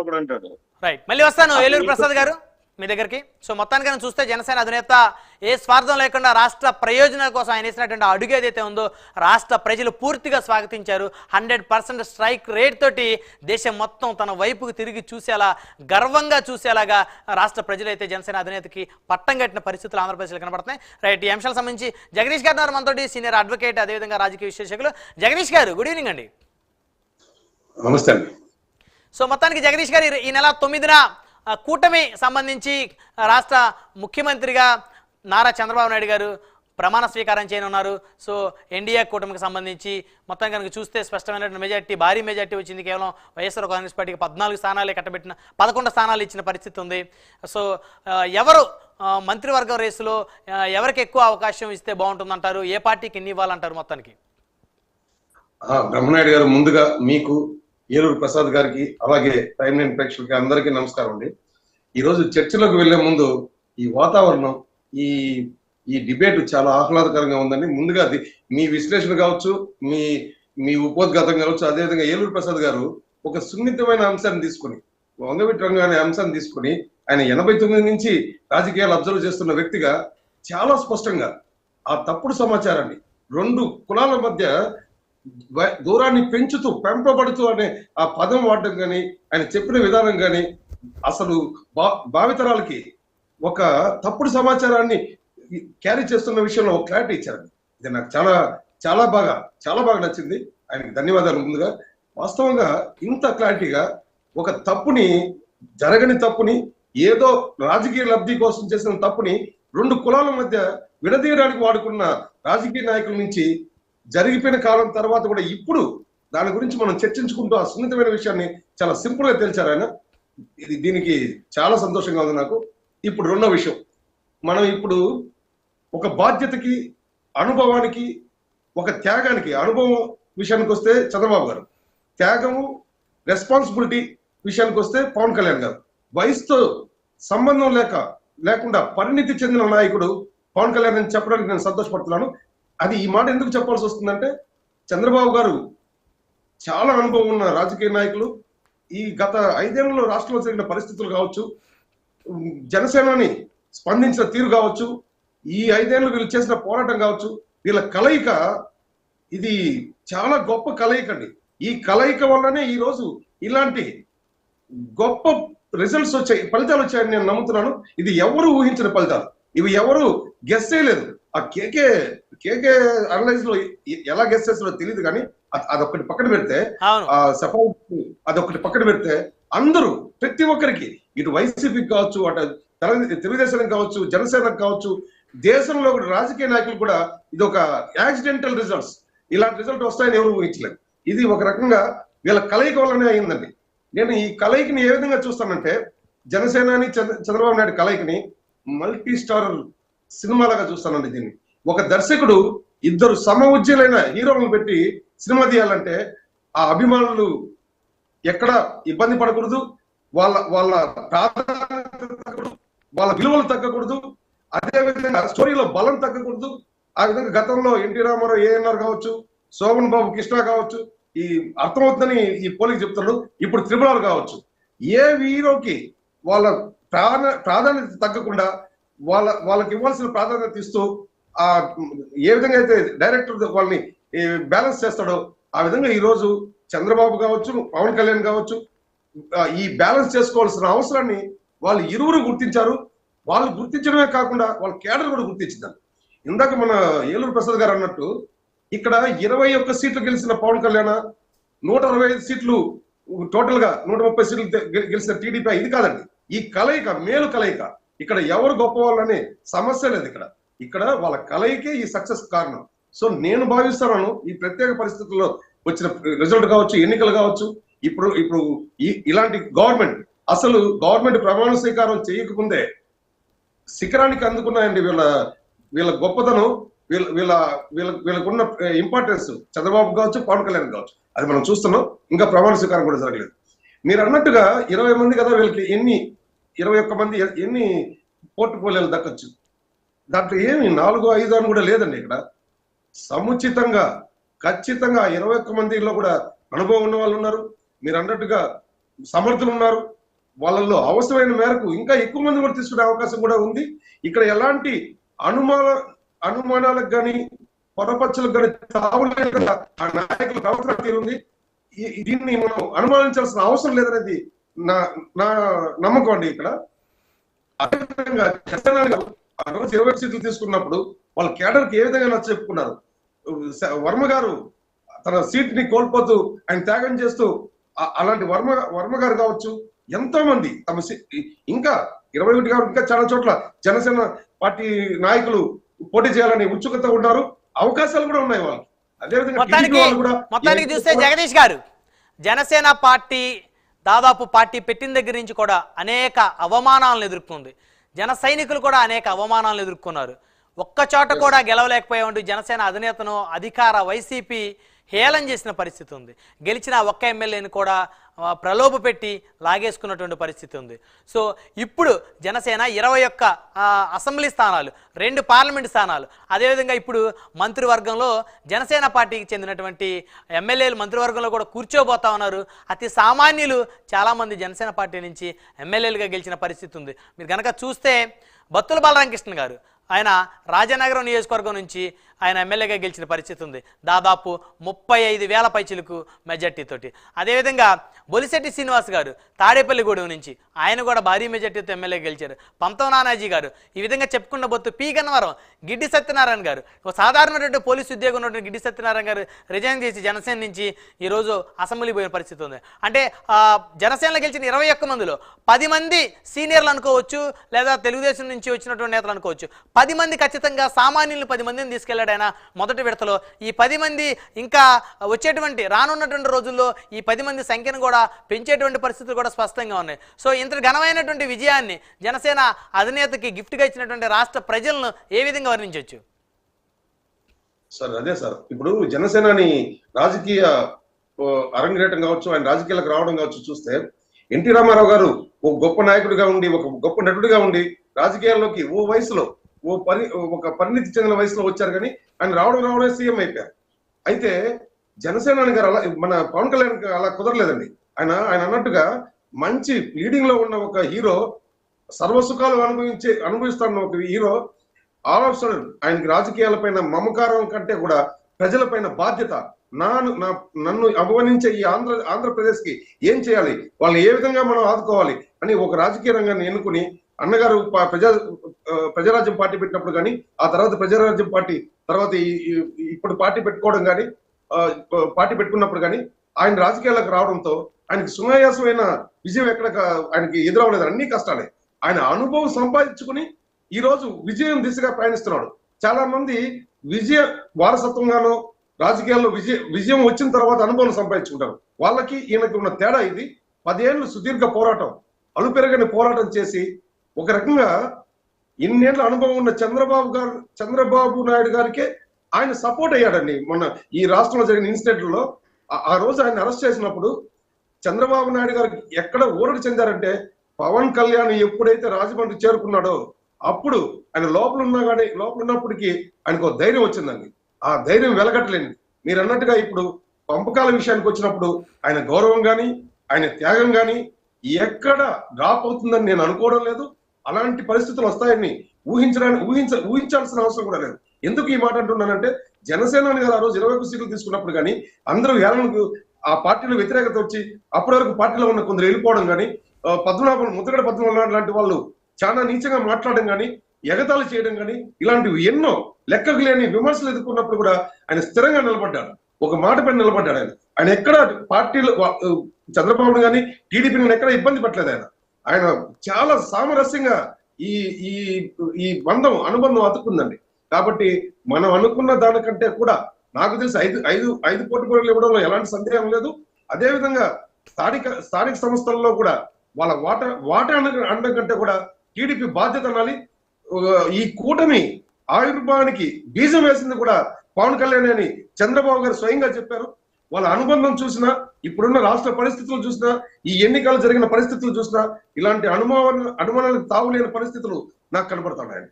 కూడా అంటాడు. రైట్, మళ్ళీ వస్తాను ఏలూరు ప్రసాద్ గారు మీ దగ్గరికి. సో మొత్తానికి చూస్తే జనసేన అధినేత ఏ స్వార్థం లేకుండా రాష్ట్ర ప్రయోజనాల కోసం ఆయన వేసినటువంటి అడుగు ఏదైతే ఉందో రాష్ట్ర ప్రజలు పూర్తిగా స్వాగతించారు. 100% స్ట్రైక్ రేట్ తోటి దేశం మొత్తం తన వైపుకు తిరిగి చూసేలా, గర్వంగా చూసేలాగా రాష్ట్ర ప్రజలు అయితే జనసేన అధినేతకి పట్టం కట్టిన పరిస్థితులు ఆంధ్రప్రదేశ్లో కనబడుతున్నాయి. రైట్, ఈ అంశాలకు సంబంధించి జగదీష్ గారు మనతోటి, సీనియర్ అడ్వకేట్, అదేవిధంగా రాజకీయ విశ్లేషకులు. జగదీష్ గారు, గుడ్ ఈవినింగ్ అండి. నమస్తే అండి. సో మొత్తానికి జగదీష్ గారు, ఈ నెల 9న కూటమి సంబంధించి రాష్ట్ర ముఖ్యమంత్రిగా నారా చంద్రబాబు నాయుడు గారు ప్రమాణ స్వీకారం చేయనున్నారు. సో ఎన్డీఏ కూటమికి సంబంధించి మొత్తం కనుక చూస్తే స్పష్టమైన మెజార్టీ, భారీ మెజార్టీ వచ్చింది. కేవలం వైఎస్ఆర్ కాంగ్రెస్ పార్టీకి 14 స్థానాలే కట్టబెట్టిన 11 స్థానాలు ఇచ్చిన పరిస్థితి ఉంది. సో ఎవరు మంత్రివర్గం రేసులో ఎవరికి ఎక్కువ అవకాశం ఇస్తే బాగుంటుందంటారు? ఏ పార్టీకి ఎన్ని ఇవ్వాలంటారు? మొత్తానికి బ్రహ్మనాయుడు గారు, ముందుగా మీకు, ఏలూరు ప్రసాద్ గారికి, అలాగే టైమ్ లైన్ ప్రేక్షకులకి అందరికీ నమస్కారం అండి. ఈరోజు చర్చలోకి వెళ్లే ముందు ఈ వాతావరణం, ఈ డిబేట్ చాలా ఆహ్లాదకరంగా ఉందండి. ముందుగా మీ విశ్లేషణ కావచ్చు, మీ ఉపోద్ఘాతం కావచ్చు, అదేవిధంగా ఏలూరు ప్రసాద్ గారు ఒక సున్నితమైన అంశాన్ని తీసుకుని, వంగవీటి రంగా అనే అంశాన్ని తీసుకుని, ఆయన 89 నుంచి రాజకీయాలు అబ్జర్వ్ చేస్తున్న వ్యక్తిగా చాలా స్పష్టంగా ఆ తప్పుడు సమాచారాన్ని, 2 కులాల మధ్య దూరాన్ని పెంచుతూ, పెంపబడుతూ అనే ఆ పదం వాడడం కానీ, ఆయన చెప్పిన విధానం కానీ అసలు భావితరాలకి ఒక తప్పుడు సమాచారాన్ని క్యారీ చేస్తున్న విషయంలో ఒక క్లారిటీ ఇచ్చారండి. ఇది నాకు చాలా చాలా బాగా నచ్చింది. ఆయనకి ధన్యవాదాలు. ముందుగా వాస్తవంగా ఇంత క్లారిటీగా ఒక తప్పుని, జరగని తప్పుని, ఏదో రాజకీయ లబ్ధి కోసం చేసిన తప్పుని 2 కులాల మధ్య విడదీయడానికి వాడుకున్న రాజకీయ నాయకుల నుంచి జరిగిపోయిన కాలం తర్వాత కూడా ఇప్పుడు దాని గురించి మనం చర్చించుకుంటూ ఆ సున్నితమైన విషయాన్ని చాలా సింపుల్ గా తెలిచారు ఆయన. దీనికి చాలా సంతోషంగా ఉంది నాకు. ఇప్పుడు రెండో విషయం, మనం ఇప్పుడు ఒక బాధ్యతకి, అనుభవానికి, ఒక త్యాగానికి, అనుభవం విషయానికి వస్తే చంద్రబాబు గారు, త్యాగము, రెస్పాన్సిబిలిటీ విషయానికి వస్తే పవన్ కళ్యాణ్ గారు, వయసుతో సంబంధం లేకుండా పరిణితి చెందిన నాయకుడు పవన్ కళ్యాణ్ అని చెప్పడానికి నేను సంతోషపడుతున్నాను. అది ఈ మాట ఎందుకు చెప్పాల్సి వస్తుందంటే, చంద్రబాబు గారు చాలా అనుభవం ఉన్న రాజకీయ నాయకులు. ఈ గత 5 ఏళ్లలో రాష్ట్రంలో జరిగిన పరిస్థితులు కావచ్చు, జనసేనని స్పందించిన తీరు కావచ్చు, ఈ 5 ఏళ్ళు వీళ్ళు చేసిన పోరాటం కావచ్చు, వీళ్ళ కలయిక ఇది చాలా గొప్ప కలయిక అండి. ఈ కలయిక వల్లనే ఈ రోజు ఇలాంటి గొప్ప రిజల్ట్స్ వచ్చాయి, ఫలితాలు వచ్చాయని నేను నమ్ముతున్నాను. ఇది ఎవరు ఊహించిన ఫలితాలు, ఇవి ఎవరు గెస్ చేయలేదు. ఆ కేకే అనలైజ్ లో ఎలా గెస్ చేస్తారో తెలియదు, కానీ అదొకటి పక్కన పెడితే, అదొకటి పక్కన పెడితే అందరూ, ప్రతి ఒక్కరికి, ఇటు వైసీపీకి కావచ్చు, అటు తెలుగుదేశానికి కావచ్చు, జనసేనకు కావచ్చు, దేశంలో రాజకీయ నాయకులు కూడా ఇది ఒక యాక్సిడెంటల్ రిజల్ట్స్. ఇలాంటి రిజల్ట్ వస్తాయని ఎవరు ఊహించలేదు. ఇది ఒక రకంగా వీళ్ళ కలయిక వల్లనే అయిందండి. నేను ఈ కలయికని ఏ విధంగా చూస్తానంటే, జనసేనాని చంద్రబాబు నాయుడు కలయికని మల్టీ స్టారర్ సినిమాలాగా చూస్తానండి. దీన్ని ఒక దర్శకుడు 2 సమఉజ్జీలైన హీరోలను పెట్టి సినిమా తీయాలంటే ఆ అభిమానులు ఎక్కడ ఇబ్బంది పడకూడదు, వాళ్ళ ప్రాధాన్యత తగ్గకూడదు, వాళ్ళ విలువలు తగ్గకూడదు, అదేవిధంగా స్టోరీలో బలం తగ్గకూడదు. ఆ విధంగా గతంలో ఎన్టీ రామారావు, ఏఎన్ఆర్ కావచ్చు, శోభన్ బాబు, కృష్ణ కావచ్చు, ఈ అర్థమవుతుందని ఈ పోలికి చెప్తున్నాడు. ఇప్పుడు త్రిపురాలు కావచ్చు, ఏ హీరోకి వాళ్ళ ప్రాధాన్యత తగ్గకుండా వాళ్ళకి ఇవ్వాల్సిన ప్రాధాన్యత ఇస్తూ ఆ ఏ విధంగా అయితే డైరెక్టర్ వాళ్ళని బ్యాలెన్స్ చేస్తాడో ఆ విధంగా ఈ రోజు చంద్రబాబు కావచ్చు, పవన్ కళ్యాణ్ కావచ్చు, ఈ బ్యాలెన్స్ చేసుకోవాల్సిన అవసరాన్ని వాళ్ళు ఇరువురు గుర్తించారు. వాళ్ళు గుర్తించడమే కాకుండా వాళ్ళ కేడర్ కూడా గుర్తించింది. ఇందాక మన ఏలూరు ప్రసాద్ గారు అన్నట్టు, ఇక్కడ 21 సీట్లు గెలిచిన పవన్ కళ్యాణ్, 165 సీట్లు టోటల్ గా 130 సీట్లు గెలిచిన టీడీపీ, ఇది కాదండి. ఈ కలయిక మేలు కలయిక. ఇక్కడ ఎవరు గొప్ప వాళ్ళనే సమస్య లేదు. ఇక్కడ వాళ్ళ కలయికే ఈ సక్సెస్ కారణం. సో నేను భావిస్తున్నాను, ఈ ప్రత్యేక పరిస్థితుల్లో వచ్చిన రిజల్ట్ కావచ్చు, ఎన్నికలు కావచ్చు, ఇప్పుడు ఇలాంటి గవర్నమెంట్ ప్రమాణ స్వీకారం చేయకముందే శిఖరానికి అందుకున్నాయండి. వీళ్ళ గొప్పతనం, వీళ్ళకున్న ఇంపార్టెన్స్ చంద్రబాబు కావచ్చు, పవన్ కళ్యాణ్ కావచ్చు, అది మనం చూస్తున్నాం. ఇంకా ప్రమాణ స్వీకారం కూడా జరగలేదు. మీరు అన్నట్టుగా 20 మంది కదా, వీళ్ళకి 21 మంది ఎన్ని పోర్ట్ఫోలియోలు దక్కచ్చు? దాంట్లో ఏమి 4, 5 అని కూడా లేదండి. ఇక్కడ సముచితంగా ఖచ్చితంగా 21 మందిలో కూడా అనుభవం ఉన్న వాళ్ళు ఉన్నారు. మీరు అన్నట్టుగా సమర్థులు ఉన్నారు, వాళ్ళల్లో అవసరమైన మేరకు ఇంకా ఎక్కువ మంది కూడా తీసుకునే అవకాశం కూడా ఉంది. ఇక్కడ ఎలాంటి అనుమానాలకు కానీ పొరపచ్చులకు కానీ తావులేదు కదా. ఆ నాయకుల ప్రవర్తన తీరుంది. దీన్ని మనం అనుమానించాల్సిన అవసరం లేదనేది నా నా నమ్మకం అండి. ఇక్కడ అదేవిధంగా ఆ రోజు 20 సీట్లు తీసుకున్నప్పుడు వాళ్ళ కేడర్కి ఏ విధంగా నచ్చ చెప్పుకున్నారు. వర్మ గారు తన సీట్ ని కోల్పోతూ ఆయన త్యాగం చేస్తూ అలాంటి వర్మ గారు కావచ్చు, ఎంతో మంది తమ ఇంకా 21 గారు ఇంకా చాలా చోట్ల జనసేన పార్టీ నాయకులు పోటీ చేయాలని ఉత్సుకత ఉన్నారు. అవకాశాలు కూడా ఉన్నాయి వాళ్ళకి. మొత్తానికి చూస్తే జగదీష్ గారు, జనసేన పార్టీ దాదాపు పార్టీ పెట్టిన దగ్గర నుంచి కూడా అనేక అవమానాలను ఎదుర్కొంది. జన సైనికులు కూడా అనేక అవమానాలను ఎదుర్కొన్నారు. ఒక్క చోట కూడా గెలవలేకపోయామంటూ జనసేన అధినేతను అధికార వైసీపీ హేళన చేసిన పరిస్థితి ఉంది. గెలిచిన ఒక్క ఎమ్మెల్యేని కూడా ప్రలోభ పెట్టి లాగేసుకున్నటువంటి పరిస్థితి ఉంది. సో ఇప్పుడు జనసేన 21 అసెంబ్లీ స్థానాలు, 2 పార్లమెంట్ స్థానాలు, అదేవిధంగా ఇప్పుడు మంత్రివర్గంలో జనసేన పార్టీకి చెందినటువంటి ఎమ్మెల్యేలు మంత్రివర్గంలో కూడా కూర్చోబోతా ఉన్నారు. అతి సామాన్యులు చాలామంది జనసేన పార్టీ నుంచి ఎమ్మెల్యేలుగా గెలిచిన పరిస్థితి ఉంది. మీరు కనుక చూస్తే బత్తుల బాలరామకృష్ణ గారు, ఆయన రాజనగరం నియోజకవర్గం నుంచి ఆయన ఎమ్మెల్యేగా గెలిచిన పరిస్థితి ఉంది. దాదాపు 35,000 పైచిలకు మెజార్టీతోటి. అదేవిధంగా బొలిశెట్టి శ్రీనివాస్ గారు తాడేపల్లిగూడెం నుంచి ఆయన కూడా భారీ మెజార్టీతో ఎమ్మెల్యే గెలిచారు. పంతం నానాజీ గారు, ఈ విధంగా చెప్పుకున్న బొత్తు పి గన్నవరం, గిడ్డి సత్యనారాయణ గారు, ఒక సాధారణటువంటి పోలీసు ఉద్యోగం ఉన్నటువంటి గిడ్డి సత్యనారాయణ గారు రిజైన్ చేసి జనసేన నుంచి ఈరోజు అసెంబ్లీ పోయిన పరిస్థితి ఉంది. అంటే జనసేనలో గెలిచిన 21 మందిలో 10 మంది సీనియర్లు అనుకోవచ్చు, లేదా తెలుగుదేశం నుంచి వచ్చినటువంటి నేతలు అనుకోవచ్చు. 10 మంది ఖచ్చితంగా సామాన్యులు 10 మందిని తీసుకెళ్లాడు ఆయన మొదటి విడతలో. ఈ 10 మంది ఇంకా వచ్చేటువంటి రానున్నటువంటి రోజుల్లో ఈ 10 మంది సంఖ్యను కూడా పెంచేటువంటి పరిస్థితులు కూడా స్పష్టంగా ఉన్నాయి. సో ఇంత ఘనమైనటువంటి విజయాన్ని జనసేన అధినేతకి గిఫ్ట్గా ఇచ్చినటువంటి రాష్ట్ర ప్రజలను ఏ విధంగా వర్ణించవచ్చు? సార్ అదే సార్, ఇప్పుడు జనసేనని రాజకీయ అరంగేటం కావచ్చు, ఆయన రాజకీయాలకు రావడం కావచ్చు చూస్తే, ఎన్టీ రామారావు గారు ఒక గొప్ప నాయకుడిగా ఉండి, ఒక గొప్ప నటుడిగా ఉండి రాజకీయాల్లోకి వయసులో ఒక పరిణితి చెందిన వయసులో వచ్చారు. కానీ ఆయన రావడమే సీఎం అయిపోయారు. అయితే జనసేన గారు అలా, మన పవన్ కళ్యాణ్ అలా కుదరలేదండి. ఆయన అన్నట్టుగా మంచి లీడింగ్ లో ఉన్న ఒక హీరో, సర్వసుఖాలు అనుభవిస్తున్న ఒక హీరో, ఆల్ ఆఫ్ సడన్ ఆయనకి రాజకీయాలపైన మమకారం కంటే కూడా ప్రజలపైన బాధ్యత, నన్ను అవమానించే ఈ ఆంధ్రప్రదేశ్ కి ఏం చేయాలి, వాళ్ళని ఏ విధంగా మనం ఆదుకోవాలి అని ఒక రాజకీయ రంగాన్ని ఎన్నుకుని అన్నగారు ప్రజారాజ్యం పార్టీ పెట్టినప్పుడు కానీ, ఆ తర్వాత ప్రజారాజ్యం పార్టీ తర్వాత ఇప్పుడు పార్టీ పెట్టుకోవడం కానీ, పార్టీ పెట్టుకున్నప్పుడు కానీ ఆయన రాజకీయాలకు రావడంతో ఆయనకి సునాయాసమైన విజయం ఎక్కడ ఆయనకి ఎదురవలేదు. అన్ని కష్టాలే. ఆయన అనుభవం సంపాదించుకుని ఈ రోజు విజయం దిశగా ప్రయాణిస్తున్నాడు. చాలా మంది విజయ వారసత్వంగానో రాజకీయాల్లో విజయం వచ్చిన తర్వాత అనుభవం సంపాదించుకుంటారు. వాళ్ళకి ఈయనకి ఉన్న తేడా ఇది. 10 ఏళ్ళు సుదీర్ఘ పోరాటం, అలుపెరగని పోరాటం చేసి ఒక రకంగా ఇన్నేళ్ల అనుభవం ఉన్న చంద్రబాబు నాయుడు గారికే ఆయన సపోర్ట్ అయ్యాడండి. మొన్న ఈ రాష్ట్రంలో జరిగిన ఇన్సిడెంట్లలో ఆ రోజు ఆయన అరెస్ట్ చేసినప్పుడు చంద్రబాబు నాయుడు గారికి ఎక్కడ ఊరట చెందారంటే, పవన్ కళ్యాణ్ ఎప్పుడైతే రాజమండ్రి చేరుకున్నాడో అప్పుడు ఆయన లోపల ఉన్నప్పటికీ ఆయనకు ధైర్యం వచ్చిందండి. ఆ ధైర్యం వెలగట్లేండి. మీరు అన్నట్టుగా ఇప్పుడు పంపకాల విషయానికి వచ్చినప్పుడు ఆయన గౌరవం కానీ, ఆయన త్యాగం కానీ ఎక్కడ డ్రాప్ అవుతుందని నేను అనుకోవడం లేదు. అలాంటి పరిస్థితులు వస్తాయని ఊహించాల్సిన అవసరం కూడా లేదు. ఎందుకు ఈ మాట అంటున్నానంటే, జనసేన గారు ఆ రోజు 21 సీట్లు తీసుకున్నప్పుడు కానీ అందరూ ఏళ్ళకు ఆ పార్టీలో వ్యతిరేకత వచ్చి అప్పటి వరకు పార్టీలో ఉన్న కొందరు వెళ్ళిపోవడం కానీ, ముద్రగడ పద్మనాభం లాంటి వాళ్ళు చాలా నీచంగా మాట్లాడడం కానీ, ఎగతాళి చేయడం కానీ, ఇలాంటివి ఎన్నో లెక్కకు లేని విమర్శలు ఎదుర్కొన్నప్పుడు కూడా ఆయన స్థిరంగా నిలబడ్డాడు. ఒక మాట పైన నిలబడ్డాడు. ఆయన ఎక్కడ పార్టీలో చంద్రబాబు కానీ టీడీపీని ఎక్కడ ఇబ్బంది పెట్టలేదు. ఆయన చాలా సామరస్యంగా ఈ అనుబంధం అతుక్కుందండి. కాబట్టి మనం అనుకున్న దానికంటే కూడా నాకు తెలిసి ఐదు పోటీ ఇవ్వడంలో ఎలాంటి సందేహం లేదు. అదేవిధంగా స్థానిక సంస్థల్లో కూడా వాళ్ళ వాటా అనడం కంటే కూడా టీడీపీ బాధ్యత అనాలి. ఈ కూటమి ఆవిర్భావానికి బీజం వేసింది కూడా పవన్ కళ్యాణ్ అని చంద్రబాబు గారు స్వయంగా చెప్పారు. వాళ్ళ అనుబంధం చూసినా, ఇప్పుడున్న రాష్ట్ర పరిస్థితులు చూసినా, ఈ ఎన్నికలు జరిగిన పరిస్థితులు చూసినా, ఇలాంటి అనుమానాలకు తావులేని పరిస్థితులు నాకు కనబడుతున్నాయి.